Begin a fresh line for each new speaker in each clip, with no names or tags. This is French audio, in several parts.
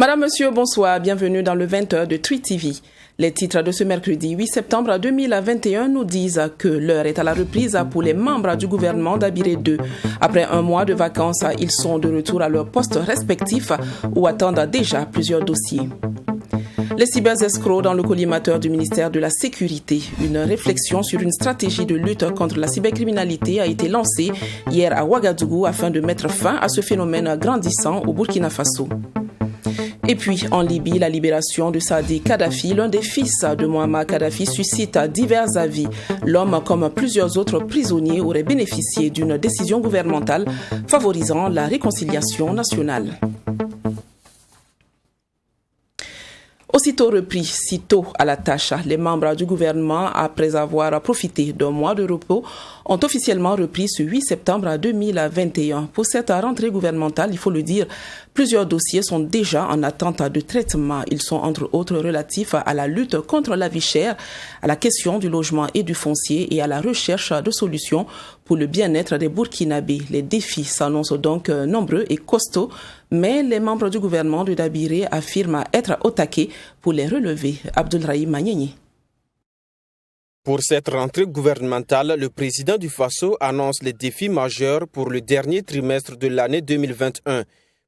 Madame, Monsieur, bonsoir. Bienvenue dans le 20h de Tweet TV. Les titres de ce mercredi 8 septembre 2021 nous disent que l'heure est à la reprise pour les membres du gouvernement d'Abiré 2. Après un mois de vacances, ils sont de retour à leurs postes respectifs où attendent déjà plusieurs dossiers. Les cyberescrocs dans le collimateur du ministère de la Sécurité. Une réflexion sur une stratégie de lutte contre la cybercriminalité a été lancée hier à Ouagadougou afin de mettre fin à ce phénomène grandissant au Burkina Faso. Et puis, en Libye, la libération de Saadi Kadhafi, l'un des fils de Muammar Kadhafi, suscite divers avis. L'homme, comme plusieurs autres prisonniers, aurait bénéficié d'une décision gouvernementale favorisant la réconciliation nationale. Aussitôt repris, sitôt à la tâche, les membres du gouvernement, après avoir profité d'un mois de repos, ont officiellement repris ce 8 septembre 2021. Pour cette rentrée gouvernementale, il faut le dire, plusieurs dossiers sont déjà en attente de traitement. Ils sont entre autres relatifs à la lutte contre la vie chère, à la question du logement et du foncier et à la recherche de solutions pour le bien-être des Burkinabés. Les défis s'annoncent donc nombreux et costauds, mais les membres du gouvernement de Dabiré affirment être au taquet pour les relever. Abdoulrahim Magnéni.
Pour cette rentrée gouvernementale, le président du Faso annonce les défis majeurs pour le dernier trimestre de l'année 2021.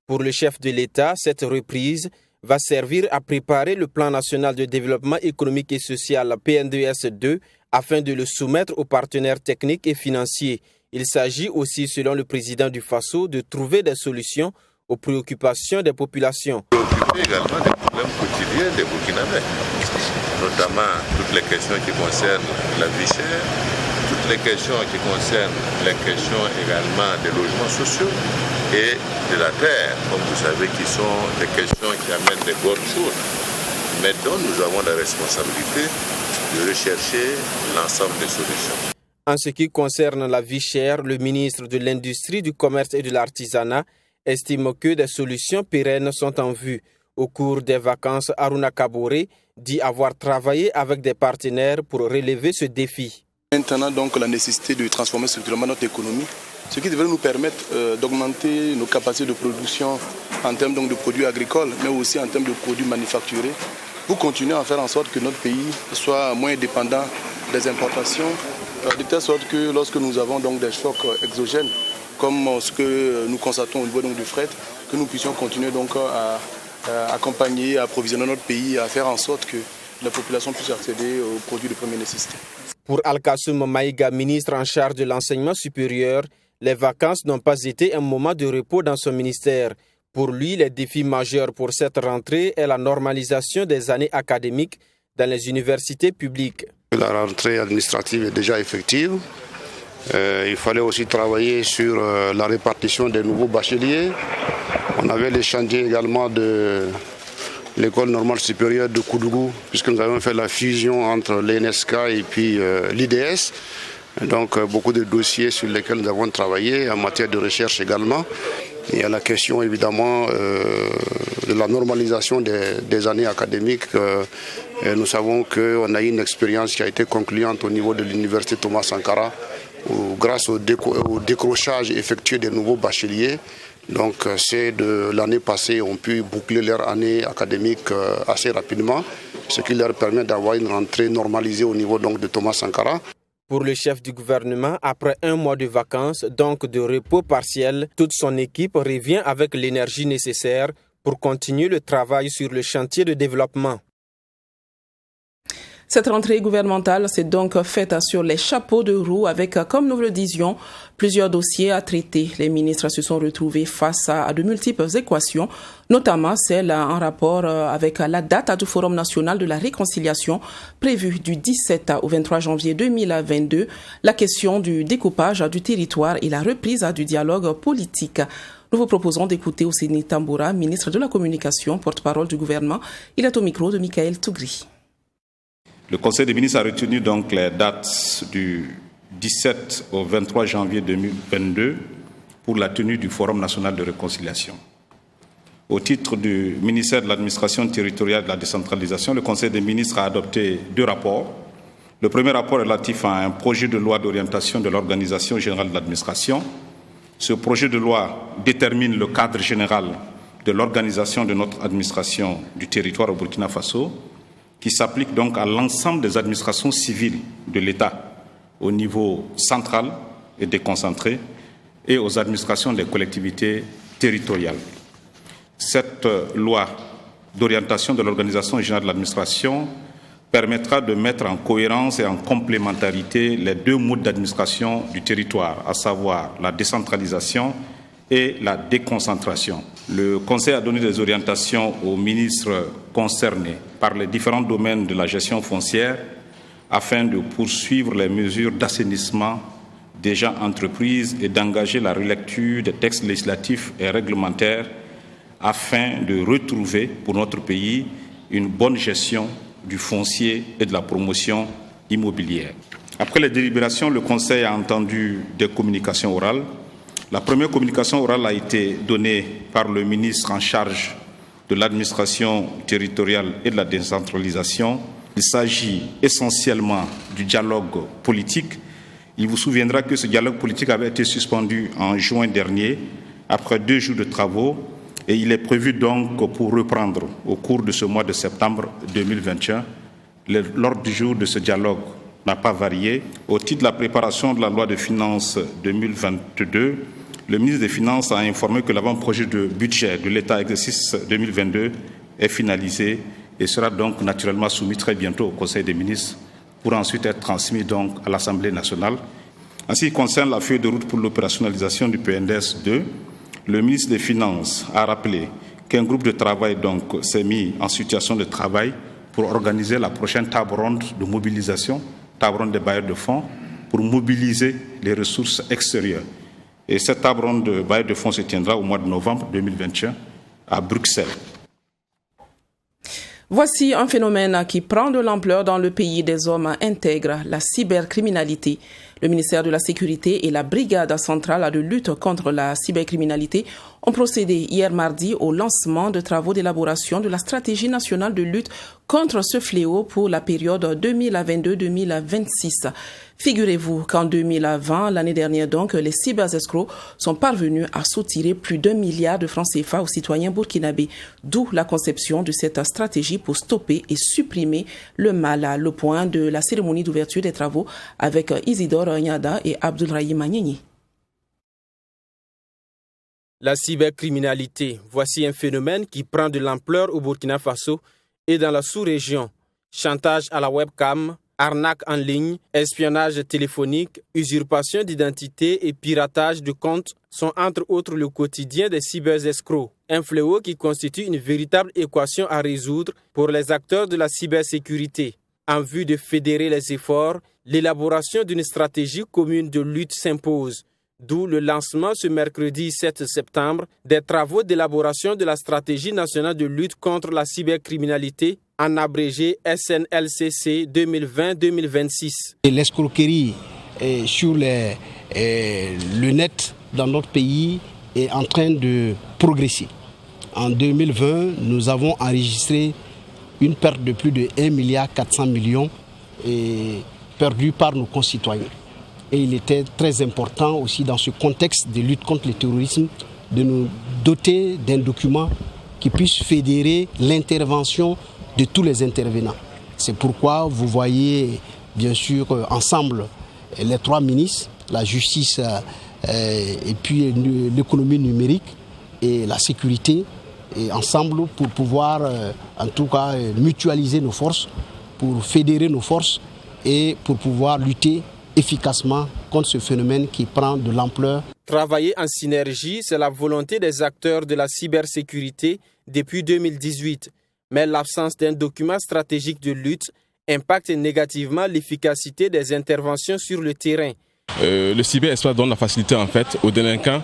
Pour le chef de l'État, cette reprise va servir à préparer le plan national de développement économique et social PNDS 2 afin de le soumettre aux partenaires techniques et financiers. Il s'agit aussi, selon le président du Faso, de trouver des solutions aux préoccupations des populations.
Préoccuper également des problèmes quotidiens des Burkinabés, notamment toutes les questions qui concernent la vie chère, toutes les questions qui concernent les questions également des logements sociaux et de la terre, comme vous savez, qui sont des questions qui amènent des bonnes choses, mais dont nous avons la responsabilité de rechercher l'ensemble des solutions.
En ce qui concerne la vie chère, le ministre de l'Industrie, du Commerce et de l'Artisanat estime que des solutions pérennes sont en vue. Au cours des vacances, Aruna Kabore dit avoir travaillé avec des partenaires pour relever ce défi.
Maintenant, donc, la nécessité de transformer structurellement notre économie, ce qui devrait nous permettre d'augmenter nos capacités de production en termes donc, de produits agricoles, mais aussi en termes de produits manufacturés, pour continuer à faire en sorte que notre pays soit moins dépendant des importations, de telle sorte que lorsque nous avons donc, des chocs exogènes, comme ce que nous constatons au niveau donc, du fret, que nous puissions continuer donc, à accompagner, à approvisionner notre pays, à faire en sorte que la population puisse accéder aux produits de première nécessité.
Pour Al-Kassoum Maïga, ministre en charge de l'enseignement supérieur, les vacances n'ont pas été un moment de repos dans son ministère. Pour lui, les défis majeurs pour cette rentrée est la normalisation des années académiques dans les universités publiques.
La rentrée administrative est déjà effective. Il fallait aussi travailler sur la répartition des nouveaux bacheliers. On avait les chantiers également de l'école normale supérieure de Koudougou, puisque nous avons fait la fusion entre l'ENSK et puis l'IDS. Donc beaucoup de dossiers sur lesquels nous avons travaillé, en matière de recherche également. Il y a la question évidemment de la normalisation des années académiques. Nous savons qu'on a eu une expérience qui a été concluante au niveau de l'université Thomas Sankara, où, grâce au décrochage effectué des nouveaux bacheliers, donc ceux de l'année passée ont pu boucler leur année académique assez rapidement, ce qui leur permet d'avoir une rentrée normalisée au niveau donc, de Thomas Sankara.
Pour le chef du gouvernement, après un mois de vacances, donc de repos partiel, toute son équipe revient avec l'énergie nécessaire pour continuer le travail sur le chantier de développement.
Cette rentrée gouvernementale s'est donc faite sur les chapeaux de roue avec, comme nous le disions, plusieurs dossiers à traiter. Les ministres se sont retrouvés face à de multiples équations, notamment celle en rapport avec la date du Forum national de la réconciliation prévue du 17 au 23 janvier 2022, la question du découpage du territoire et la reprise du dialogue politique. Nous vous proposons d'écouter Ousseini Tamboura, ministre de la Communication, porte-parole du gouvernement. Il est au micro de Michael Tougri.
Le Conseil des ministres a retenu donc les dates du 17 au 23 janvier 2022 pour la tenue du Forum national de réconciliation. Au titre du ministère de l'Administration territoriale et de la décentralisation, le Conseil des ministres a adopté 2 rapports. Le premier rapport est relatif à un projet de loi d'orientation de l'organisation générale de l'administration. Ce projet de loi détermine le cadre général de l'organisation de notre administration du territoire au Burkina Faso, qui s'applique donc à l'ensemble des administrations civiles de l'État au niveau central et déconcentré et aux administrations des collectivités territoriales. Cette loi d'orientation de l'organisation générale de l'administration permettra de mettre en cohérence et en complémentarité les deux modes d'administration du territoire, à savoir la décentralisation et la déconcentration. Le Conseil a donné des orientations aux ministres concernés par les différents domaines de la gestion foncière afin de poursuivre les mesures d'assainissement déjà entreprises et d'engager la relecture des textes législatifs et réglementaires afin de retrouver pour notre pays une bonne gestion du foncier et de la promotion immobilière. Après les délibérations, le Conseil a entendu des communications orales. La première communication orale a été donnée par le ministre en charge de l'administration territoriale et de la décentralisation. Il s'agit essentiellement du dialogue politique. Il vous souviendra que ce dialogue politique avait été suspendu en juin dernier, après 2 jours de travaux, et il est prévu donc pour reprendre au cours de ce mois de septembre 2021. L'ordre du jour de ce dialogue n'a pas varié. Au titre de la préparation de la loi de finances 2022, le ministre des Finances a informé que l'avant-projet de budget de l'État exercice 2022 est finalisé et sera donc naturellement soumis très bientôt au Conseil des ministres pour ensuite être transmis donc à l'Assemblée nationale. En ce qui concerne la feuille de route pour l'opérationnalisation du PNDS 2, le ministre des Finances a rappelé qu'un groupe de travail donc s'est mis en situation de travail pour organiser la prochaine table ronde de mobilisation, table ronde des bailleurs de fonds, pour mobiliser les ressources extérieures. Et cette table ronde de bailleurs de fonds se tiendra au mois de novembre 2021 à Bruxelles.
Voici un phénomène qui prend de l'ampleur dans le pays des hommes intègres, la cybercriminalité. Le ministère de la Sécurité et la Brigade centrale de lutte contre la cybercriminalité ont procédé hier mardi au lancement de travaux d'élaboration de la stratégie nationale de lutte contre ce fléau pour la période 2022-2026. Figurez-vous qu'en 2020, l'année dernière donc, les cyberescrocs sont parvenus à soutirer plus d'1 milliard de francs CFA aux citoyens burkinabés, d'où la conception de cette stratégie pour stopper et supprimer le mal. Le point de la cérémonie d'ouverture des travaux avec Isidore Nyada et Abdoulrahim Magnini.
La cybercriminalité, voici un phénomène qui prend de l'ampleur au Burkina Faso et dans la sous-région. Chantage à la webcam, arnaque en ligne, espionnage téléphonique, usurpation d'identité et piratage de comptes sont entre autres le quotidien des cyberescrocs. Un fléau qui constitue une véritable équation à résoudre pour les acteurs de la cybersécurité. En vue de fédérer les efforts, l'élaboration d'une stratégie commune de lutte s'impose. D'où le lancement ce mercredi 7 septembre des travaux d'élaboration de la stratégie nationale de lutte contre la cybercriminalité, en abrégé SNLCC 2020-2026.
L'escroquerie sur le net dans notre pays est en train de progresser. En 2020, nous avons enregistré une perte de plus de 1,4 milliard perdue par nos concitoyens. Et il était très important aussi dans ce contexte de lutte contre le terrorisme de nous doter d'un document qui puisse fédérer l'intervention de tous les intervenants. C'est pourquoi vous voyez bien sûr ensemble les 3 ministres, la justice et puis l'économie numérique et la sécurité, et ensemble pour pouvoir en tout cas mutualiser nos forces, pour fédérer nos forces et pour pouvoir lutter efficacement contre ce phénomène qui prend de l'ampleur.
Travailler en synergie, c'est la volonté des acteurs de la cybersécurité depuis 2018. Mais l'absence d'un document stratégique de lutte impacte négativement l'efficacité des interventions sur le terrain.
Le cyberespace donne la facilité en fait aux délinquants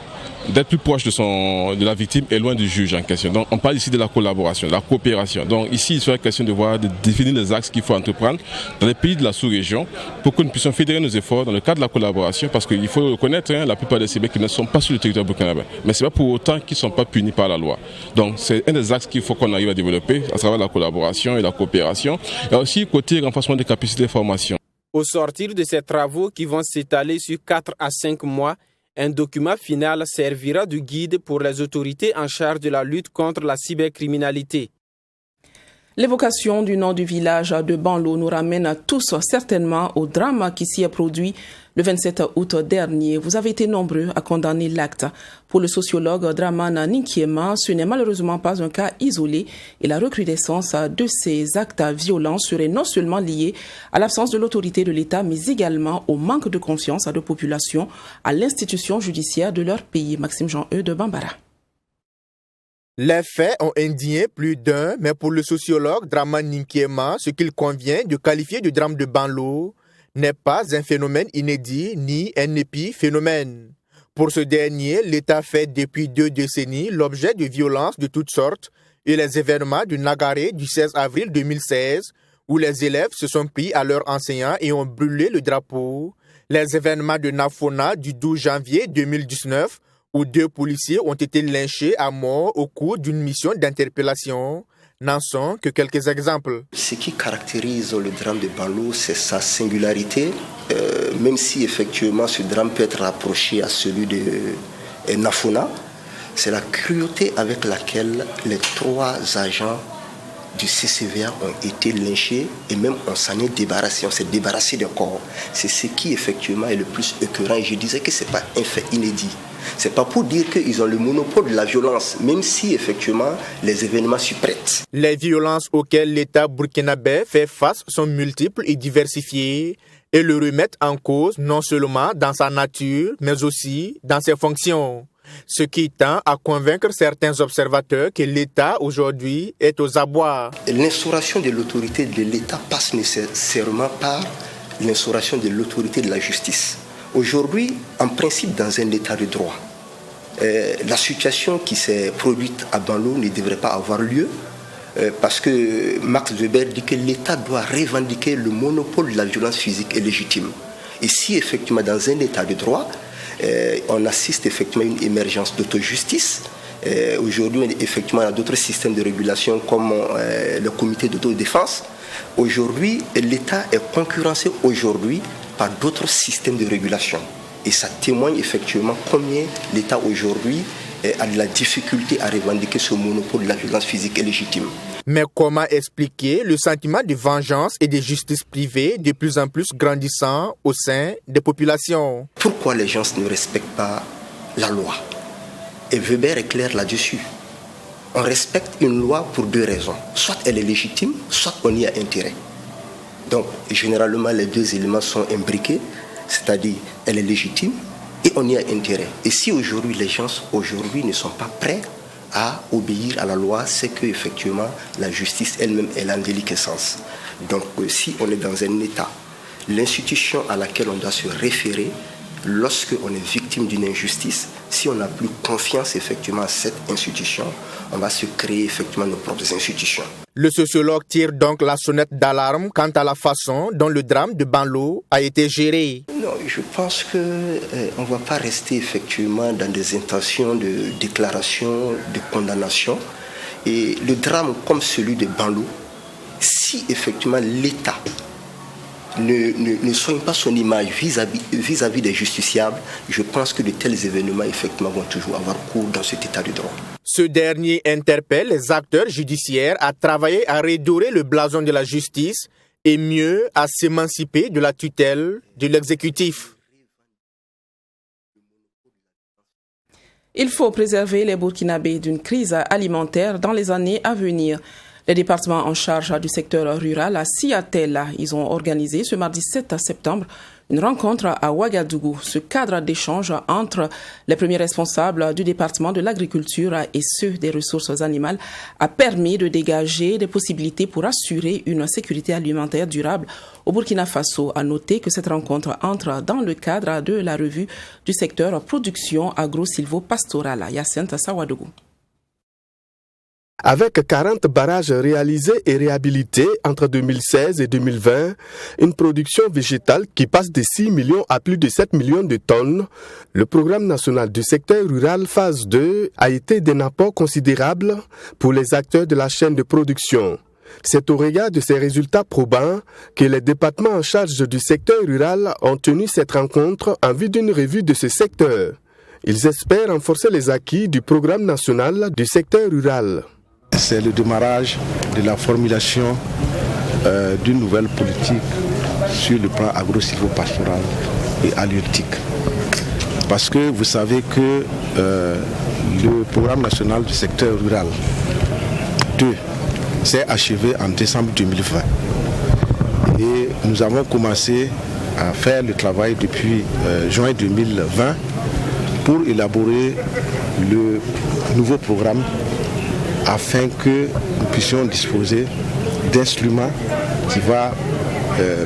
d'être plus proche de la victime et loin du juge en question. Donc on parle ici de la collaboration, de la coopération. Donc ici il serait question de définir les axes qu'il faut entreprendre dans les pays de la sous-région pour que nous puissions fédérer nos efforts dans le cadre de la collaboration, parce qu'il faut reconnaître la plupart des cyber qui ne sont pas sur le territoire burkinabé. Mais ce n'est pas pour autant qu'ils ne sont pas punis par la loi. Donc c'est un des axes qu'il faut qu'on arrive à développer à travers la collaboration et la coopération. Et aussi côté renforcement des capacités de formation.
Au sortir de ces travaux qui vont s'étaler sur 4 à 5 mois, Un document final servira de guide pour les autorités en charge de la lutte contre la cybercriminalité.
L'évocation du nom du village de Banlo nous ramène tous certainement au drame qui s'y est produit le 27 août dernier. Vous avez été nombreux à condamner l'acte. Pour le sociologue Dramane Ninkiema, ce n'est malheureusement pas un cas isolé et la recrudescence de ces actes violents serait non seulement liée à l'absence de l'autorité de l'État, mais également au manque de confiance de population à l'institution judiciaire de leur pays. Maxime Jean-E de Bambara.
Les faits ont indigné plus d'un, mais pour le sociologue Dramane Ninkiema, ce qu'il convient de qualifier de drame de Banlo n'est pas un phénomène inédit ni un épiphénomène. Pour ce dernier, l'État fait depuis 2 décennies l'objet de violences de toutes sortes et les événements du Nagaré du 16 avril 2016, où les élèves se sont pris à leurs enseignants et ont brûlé le drapeau, les événements de Nafona du 12 janvier 2019, où 2 policiers ont été lynchés à mort au cours d'une mission d'interpellation, n'en sont que quelques exemples.
Ce qui caractérise le drame de Banlo, c'est sa singularité, même si effectivement ce drame peut être rapproché à celui de Nafona, c'est la cruauté avec laquelle les 3 agents du CCVA ont été lynchés et même on s'en est débarrassé, on s'est débarrassé des corps. C'est ce qui effectivement est le plus écœurant et je disais que ce n'est pas un fait inédit. C'est pas pour dire qu'ils ont le monopole de la violence, même si effectivement les événements s'y prêtent.
Les violences auxquelles l'État burkinabé fait face sont multiples et diversifiées et le remettent en cause non seulement dans sa nature, mais aussi dans ses fonctions. Ce qui tend à convaincre certains observateurs que l'État aujourd'hui est aux abois.
L'instauration de l'autorité de l'État passe nécessairement par l'instauration de l'autorité de la justice. Aujourd'hui, en principe, dans un état de droit, la situation qui s'est produite à Banlo ne devrait pas avoir lieu parce que Max Weber dit que l'État doit revendiquer le monopole de la violence physique et légitime. Et si effectivement, dans un état de droit, on assiste effectivement à une émergence d'autojustice, aujourd'hui, effectivement, il y a d'autres systèmes de régulation comme le comité d'autodéfense. Aujourd'hui, l'État est concurrencé aujourd'hui par d'autres systèmes de régulation. Et ça témoigne effectivement combien l'État aujourd'hui a de la difficulté à revendiquer ce monopole de la violence physique et légitime.
Mais comment expliquer le sentiment de vengeance et de justice privée de plus en plus grandissant au sein des populations?
Pourquoi les gens ne respectent pas la loi? Et Weber est clair là-dessus. On respecte une loi pour 2 raisons. Soit elle est légitime, soit on y a intérêt. Donc, généralement, les 2 éléments sont imbriqués, c'est-à-dire elle est légitime et on y a intérêt. Et si aujourd'hui, les gens ne sont pas prêts à obéir à la loi, c'est qu'effectivement, la justice elle-même, elle a en déliquescence. Donc, si on est dans un état, l'institution à laquelle on doit se référer, lorsque on est victime d'une injustice, si on n'a plus confiance effectivement à cette institution, on va se créer effectivement nos propres institutions.
Le sociologue tire donc la sonnette d'alarme quant à la façon dont le drame de Banlo a été géré.
Non, je pense qu'on ne va pas rester effectivement dans des intentions de déclaration, de condamnation. Et le drame comme celui de Banlo, si effectivement l'État ne soigne pas son image vis-à-vis des justiciables, je pense que de tels événements effectivement vont toujours avoir cours dans cet état de droit.
Ce dernier interpelle les acteurs judiciaires à travailler à redorer le blason de la justice et mieux à s'émanciper de la tutelle de l'exécutif.
Il faut préserver les Burkinabés d'une crise alimentaire dans les années à venir. Les départements en charge du secteur rural à Seattle, ils ont organisé ce mardi 7 septembre une rencontre à Ouagadougou. Ce cadre d'échange entre les premiers responsables du département de l'agriculture et ceux des ressources animales a permis de dégager des possibilités pour assurer une sécurité alimentaire durable au Burkina Faso. À noter que cette rencontre entre dans le cadre de la revue du secteur production agro-silvo-pastorale à Hyacinthe Sawadougou.
Avec 40 barrages réalisés et réhabilités entre 2016 et 2020, une production végétale qui passe de 6 millions à plus de 7 millions de tonnes, le programme national du secteur rural phase 2 a été d'un apport considérable pour les acteurs de la chaîne de production. C'est au regard de ces résultats probants que les départements en charge du secteur rural ont tenu cette rencontre en vue d'une revue de ce secteur. Ils espèrent renforcer les acquis du programme national du secteur rural.
C'est le démarrage de la formulation d'une nouvelle politique sur le plan agro-silvopastoral et halieutique. Parce que vous savez que le programme national du secteur rural 2 s'est achevé en décembre 2020. Et nous avons commencé à faire le travail depuis juin 2020 pour élaborer le nouveau programme afin que nous puissions disposer d'instruments qui vont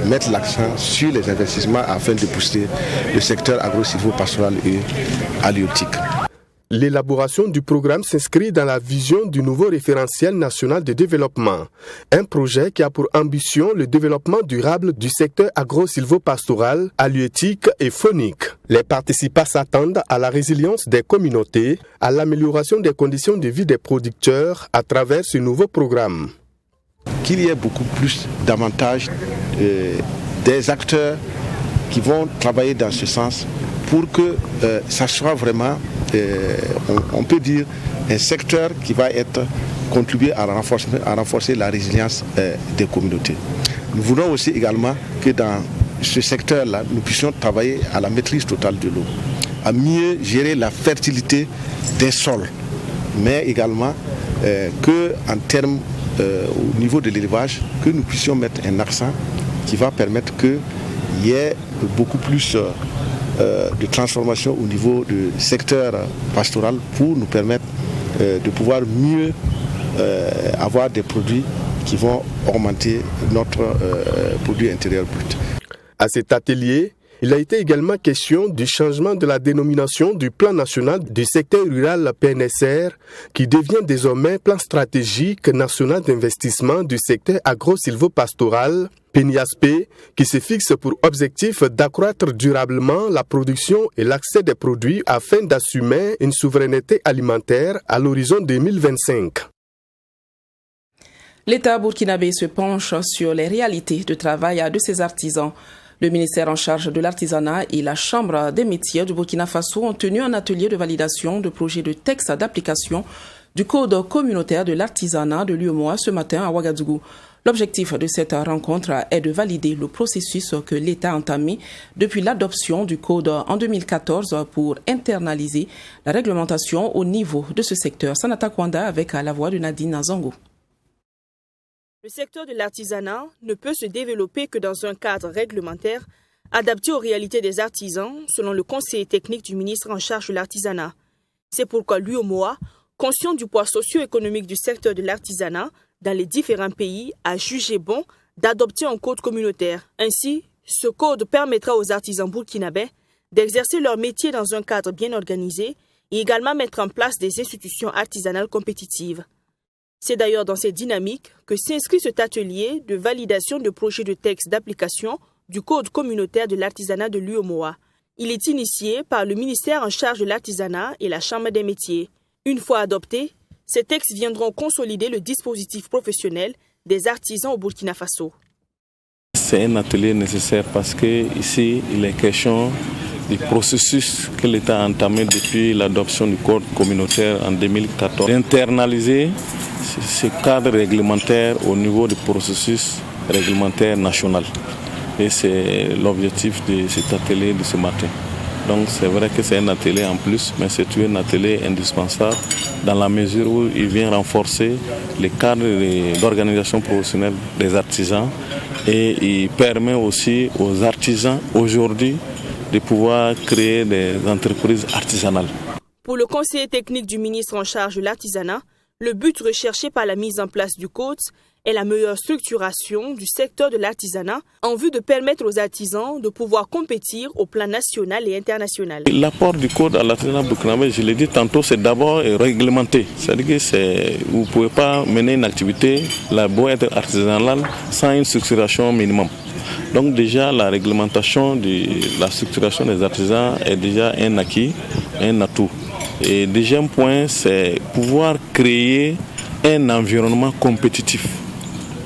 mettre l'accent sur les investissements afin de booster le secteur agro-silvopastoral et halieutique.
L'élaboration du programme s'inscrit dans la vision du nouveau référentiel national de développement, un projet qui a pour ambition le développement durable du secteur agro-silvopastoral, halieutique et faunique. Les participants s'attendent à la résilience des communautés, à l'amélioration des conditions de vie des producteurs à travers ce nouveau programme.
Qu'il y ait beaucoup plus davantage des acteurs qui vont travailler dans ce sens pour que ça soit vraiment, on peut dire, un secteur qui va contribuer à renforcer la résilience des communautés. Nous voulons aussi également que dans ce secteur-là, nous puissions travailler à la maîtrise totale de l'eau, à mieux gérer la fertilité des sols, mais également qu'en termes au niveau de l'élevage, que nous puissions mettre un accent qui va permettre qu'il y ait beaucoup plus de transformation au niveau du secteur pastoral pour nous permettre de pouvoir mieux avoir des produits qui vont augmenter notre produit intérieur brut.
À cet atelier, il a été également question du changement de la dénomination du plan national du secteur rural PNSR qui devient désormais plan stratégique national d'investissement du secteur agro-silvopastoral PNIASP, qui se fixe pour objectif d'accroître durablement la production et l'accès des produits afin d'assumer une souveraineté alimentaire à l'horizon 2025.
L'État burkinabé se penche sur les réalités de travail de ses artisans. Le ministère en charge de l'artisanat et la Chambre des métiers du Burkina Faso ont tenu un atelier de validation de projets de texte d'application du Code communautaire de l'artisanat de l'UEMOA ce matin à Ouagadougou. L'objectif de cette rencontre est de valider le processus que l'État a entamé depuis l'adoption du Code en 2014 pour internaliser la réglementation au niveau de ce secteur. Sanata Kwanda avec la voix de Nadine Zango.
Le secteur de l'artisanat ne peut se développer que dans un cadre réglementaire adapté aux réalités des artisans, selon le conseiller technique du ministre en charge de l'artisanat. C'est pourquoi l'UEMOA, conscient du poids socio-économique du secteur de l'artisanat dans les différents pays, a jugé bon d'adopter un code communautaire. Ainsi, ce code permettra aux artisans burkinabés d'exercer leur métier dans un cadre bien organisé et également mettre en place des institutions artisanales compétitives. C'est d'ailleurs dans cette dynamique que s'inscrit cet atelier de validation de projets de texte d'application du Code communautaire de l'artisanat de l'UEMOA. Il est initié par le ministère en charge de l'artisanat et la Chambre des métiers. Une fois adoptés, ces textes viendront consolider le dispositif professionnel des artisans au Burkina Faso.
C'est un atelier nécessaire parce qu'ici, il est question du processus que l'État a entamé depuis l'adoption du Code communautaire en 2014. D'internaliser ce cadre réglementaire au niveau du processus réglementaire national. Et c'est l'objectif de cet atelier de ce matin. Donc c'est vrai que c'est un atelier en plus, mais c'est un atelier indispensable dans la mesure où il vient renforcer les cadres d'organisation professionnelle des artisans et il permet aussi aux artisans aujourd'hui de pouvoir créer des entreprises artisanales.
Pour le conseiller technique du ministre en charge de l'artisanat, le but recherché par la mise en place du code est la meilleure structuration du secteur de l'artisanat en vue de permettre aux artisans de pouvoir compétir au plan national et international.
L'apport du code à l'artisanat burkinabé, je l'ai dit tantôt, c'est d'abord réglementé. C'est-à-dire que vous ne pouvez pas mener une activité, la boîte artisanale, sans une structuration minimum. Donc déjà, la réglementation de la structuration des artisans est déjà un acquis, un atout. Et deuxième point, c'est pouvoir créer un environnement compétitif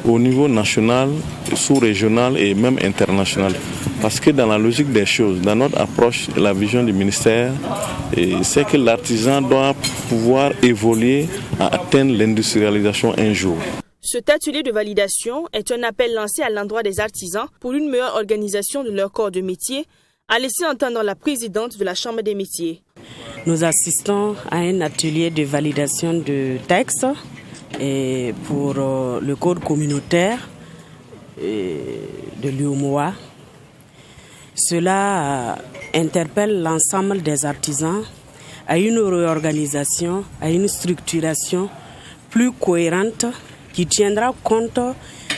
au niveau national, sous-régional et même international. Parce que dans la logique des choses, dans notre approche, la vision du ministère, c'est que l'artisan doit pouvoir évoluer à atteindre l'industrialisation un jour.
Cet atelier de validation est un appel lancé à l'endroit des artisans pour une meilleure organisation de leur corps de métier, a laissé entendre la présidente de la Chambre des métiers.
Nous assistons à un atelier de validation de textes pour le code communautaire de l'UOMOA. Cela interpelle l'ensemble des artisans à une réorganisation, à une structuration plus cohérente qui tiendra compte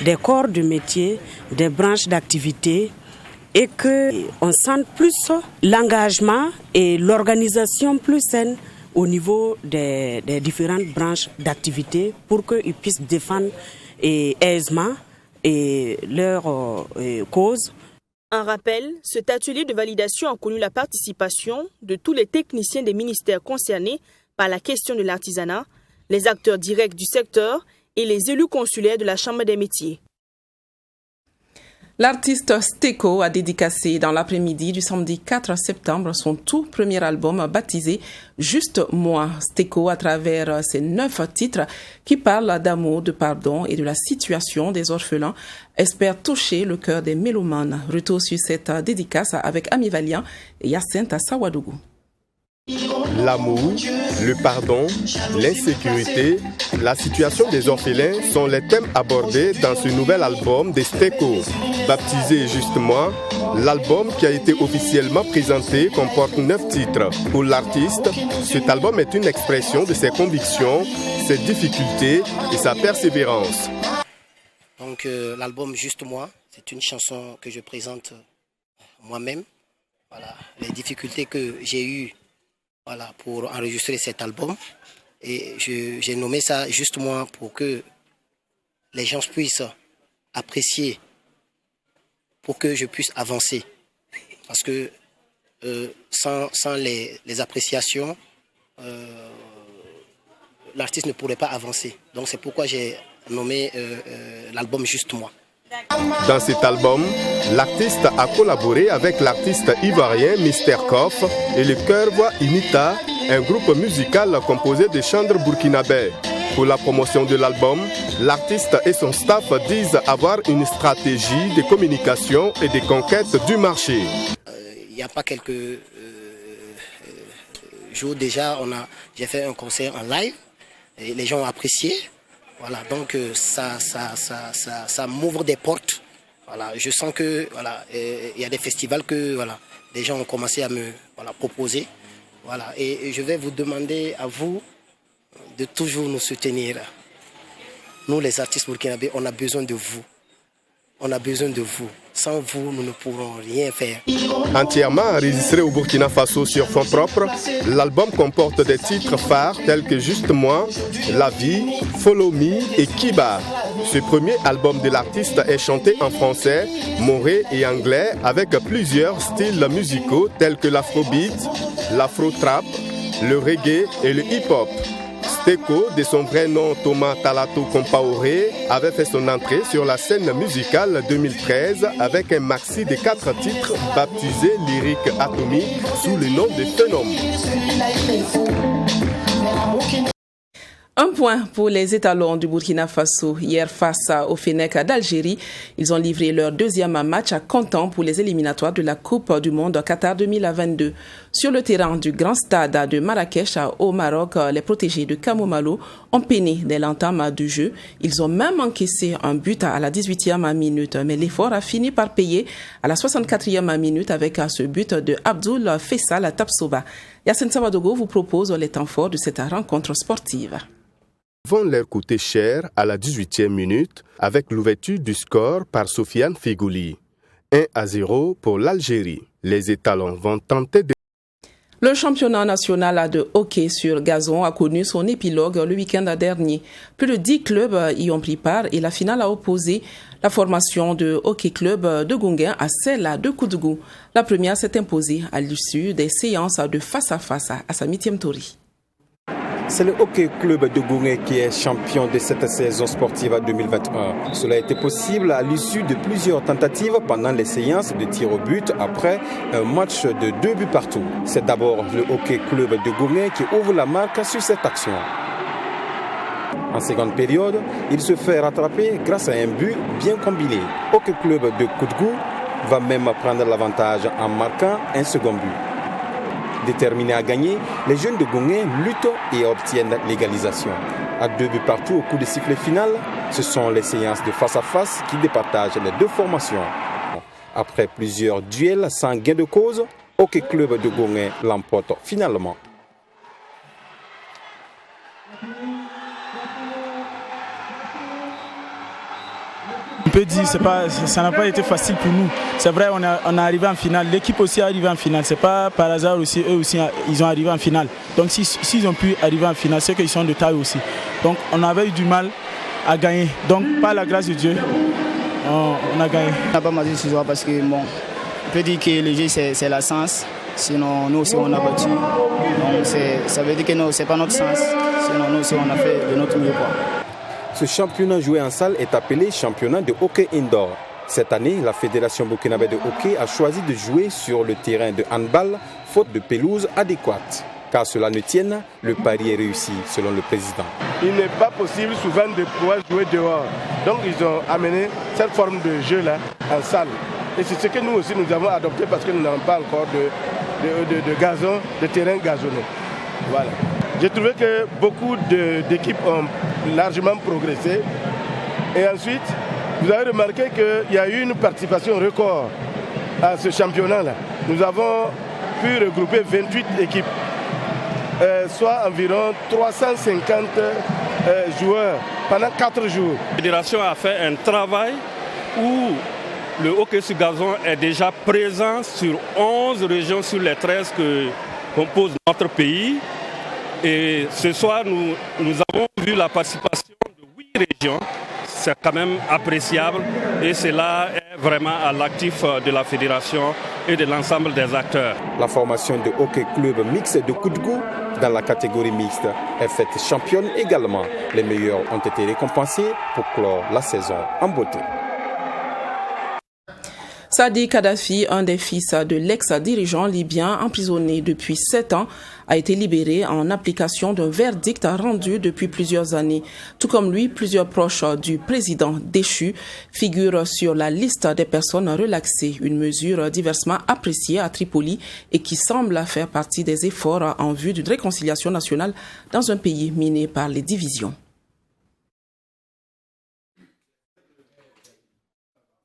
des corps de métier, des branches d'activité et qu'on sente plus l'engagement et l'organisation plus saine au niveau des différentes branches d'activité pour qu'ils puissent défendre aisément leurs causes.
En rappel, cet atelier de validation a connu la participation de tous les techniciens des ministères concernés par la question de l'artisanat, les acteurs directs du secteur et les élus consulaires de la Chambre des métiers.
L'artiste Steko a dédicacé dans l'après-midi du samedi 4 septembre son tout premier album baptisé Juste moi. Steko, à travers ses 9 titres qui parlent d'amour, de pardon et de la situation des orphelins, espère toucher le cœur des mélomanes. Retour sur cette dédicace avec Ami Valiant et Yacinthe Sawadougou.
L'amour, le pardon, l'insécurité, la situation des orphelins sont les thèmes abordés dans ce nouvel album de Steko. Baptisé Juste moi, l'album qui a été officiellement présenté comporte 9 titres. Pour l'artiste, cet album est une expression de ses convictions, ses difficultés et sa persévérance.
Donc l'album Juste moi, c'est une chanson que je présente moi-même. Voilà, les difficultés que j'ai eues pour enregistrer cet album. Et j'ai nommé ça Juste moi pour que les gens puissent apprécier, pour que je puisse avancer. Parce que sans les appréciations, l'artiste ne pourrait pas avancer. Donc c'est pourquoi j'ai nommé l'album Juste moi.
Dans cet album, l'artiste a collaboré avec l'artiste ivoirien Mr. Koff et le chœur voix Inita, un groupe musical composé de chantres burkinabés. Pour la promotion de l'album, l'artiste et son staff disent avoir une stratégie de communication et de conquête du marché.
Il n'y a pas quelques jours déjà, j'ai fait un concert en live et les gens ont apprécié. Voilà, donc ça m'ouvre des portes. Voilà, je sens que y a des festivals que les gens ont commencé à me proposer. Voilà, et je vais vous demander à vous de toujours nous soutenir. Nous, les artistes burkinabés, on a besoin de vous. On a besoin de vous. Sans vous, nous ne pourrons rien faire.
Entièrement enregistré au Burkina Faso sur fonds propres, l'album comporte des titres phares tels que Juste moi, La vie, Follow Me et Kiba. Ce premier album de l'artiste est chanté en français, moré et anglais avec plusieurs styles musicaux tels que l'afrobeat, l'afro-trap, le reggae et le hip-hop. Steko, de son vrai nom Thomas Talato Compaoré, avait fait son entrée sur la scène musicale 2013 avec un maxi de 4 titres baptisé Lyrique Atomique sous le nom de Phénomène.
Un point pour les étalons du Burkina Faso. Hier, face au Fennec d'Algérie, ils ont livré leur deuxième match à comptant pour les éliminatoires de la Coupe du Monde Qatar 2022. Sur le terrain du Grand Stade de Marrakech au Maroc, les protégés de Kamomalo ont peiné dès l'entame du jeu. Ils ont même encaissé un but à la 18e minute, mais l'effort a fini par payer à la 64e minute avec ce but de Abdoul Faisal Tapsoba. Yacine Sawadogo vous propose les temps forts de cette rencontre sportive.
Vont leur coûter cher à la 18e minute avec l'ouverture du score par Sofiane Figouli. 1-0 pour l'Algérie. Les étalons vont tenter de...
Le championnat national de hockey sur gazon a connu son épilogue le week-end dernier. Plus de 10 clubs y ont pris part et la finale a opposé la formation de hockey club de Gonguin à celle de Koudougou. La première s'est imposée à l'issue des séances de face-à-face à Sami Tiemtori.
C'est le Hockey Club de Gouné qui est champion de cette saison sportive 2021. Cela a été possible à l'issue de plusieurs tentatives pendant les séances de tir au but après un match de 2 buts partout. C'est d'abord le Hockey Club de Gouné qui ouvre la marque sur cette action. En seconde période, il se fait rattraper grâce à un but bien combiné. Hockey Club de Koudgou va même prendre l'avantage en marquant un second but. Déterminés à gagner, les jeunes de Gouné luttent et obtiennent l'égalisation. À 2 buts partout au coup de sifflet final, ce sont les séances de face-à-face qui départagent les deux formations. Après plusieurs duels sans gain de cause, Hockey Club de Gouné l'emporte finalement.
On peut dire que ça n'a pas été facile pour nous. C'est vrai, on est arrivé en finale. L'équipe aussi est arrivée en finale. Ce n'est pas par hasard aussi, eux aussi, ils ont arrivé en finale. Donc s'ils ont pu arriver en finale, c'est qu'ils sont de taille aussi. Donc on avait eu du mal à gagner. Donc par la grâce de Dieu, on a gagné.
On n'a pas mal ce soir parce que bon, on peut dire que le jeu c'est la sens. Sinon nous aussi on a battu. Donc ça veut dire que ce n'est pas notre sens. Sinon nous aussi on a fait de notre mieux.
Ce championnat joué en salle est appelé championnat de hockey indoor. Cette année, la Fédération burkinabé de hockey a choisi de jouer sur le terrain de handball, faute de pelouse adéquate. Qu'à cela ne tienne, le pari est réussi, selon le président.
Il n'est pas possible souvent de pouvoir jouer dehors. Donc ils ont amené cette forme de jeu-là en salle. Et c'est ce que nous aussi nous avons adopté parce que nous n'avons pas encore de gazon, de terrain gazonné. Voilà. J'ai trouvé que beaucoup d'équipes ont largement progressé. Et ensuite, vous avez remarqué qu'il y a eu une participation record à ce championnat-là. Nous avons pu regrouper 28 équipes, soit environ 350 joueurs pendant 4 jours.
La fédération a fait un travail où le hockey sur gazon est déjà présent sur 11 régions sur les 13 que compose notre pays. Et ce soir, nous avons vu la participation de 8 régions. C'est quand même appréciable et cela est vraiment à l'actif de la fédération et de l'ensemble des acteurs.
La formation de hockey club mixte de Koudgou dans la catégorie mixte est faite championne également. Les meilleurs ont été récompensés pour clore la saison en beauté.
Sadi Kadhafi, un des fils de l'ex-dirigeant libyen emprisonné depuis 7 ans, a été libéré en application d'un verdict rendu depuis plusieurs années. Tout comme lui, plusieurs proches du président déchu figurent sur la liste des personnes relaxées, une mesure diversement appréciée à Tripoli et qui semble faire partie des efforts en vue d'une réconciliation nationale dans un pays miné par les divisions.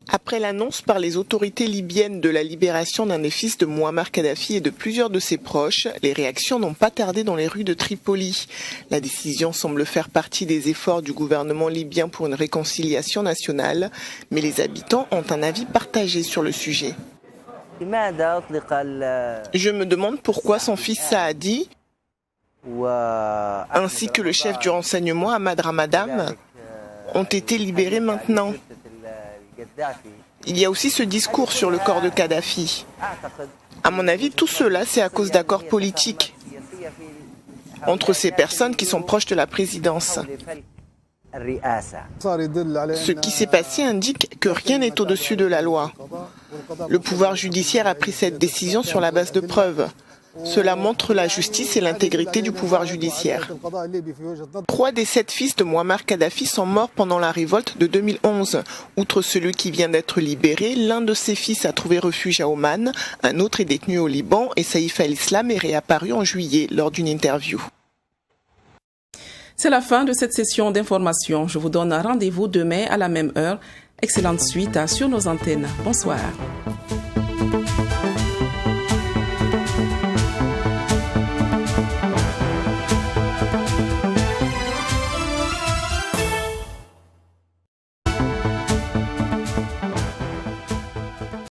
Après l'annonce par les autorités libyennes de la libération d'un des fils de Mouammar Kadhafi et de plusieurs de ses proches, les réactions n'ont pas tardé dans les rues de Tripoli. La décision semble faire partie des efforts du gouvernement libyen pour une réconciliation nationale, mais les habitants ont un avis partagé sur le sujet. Je me demande pourquoi son fils Saadi, ainsi que le chef du renseignement Ahmad Ramadan, ont été libérés maintenant. Il y a aussi ce discours sur le corps de Kadhafi. À mon avis, tout cela, c'est à cause d'accords politiques entre ces personnes qui sont proches de la présidence. Ce qui s'est passé indique que rien n'est au-dessus de la loi. Le pouvoir judiciaire a pris cette décision sur la base de preuves. Cela montre la justice et l'intégrité du pouvoir judiciaire. 3 des 7 fils de Mouammar Kadhafi sont morts pendant la révolte de 2011. Outre celui qui vient d'être libéré, l'un de ses fils a trouvé refuge à Oman, un autre est détenu au Liban et Saïf al-Islam est réapparu en juillet lors d'une interview.
C'est la fin de cette session d'information. Je vous donne rendez-vous demain à la même heure. Excellente suite sur nos antennes. Bonsoir.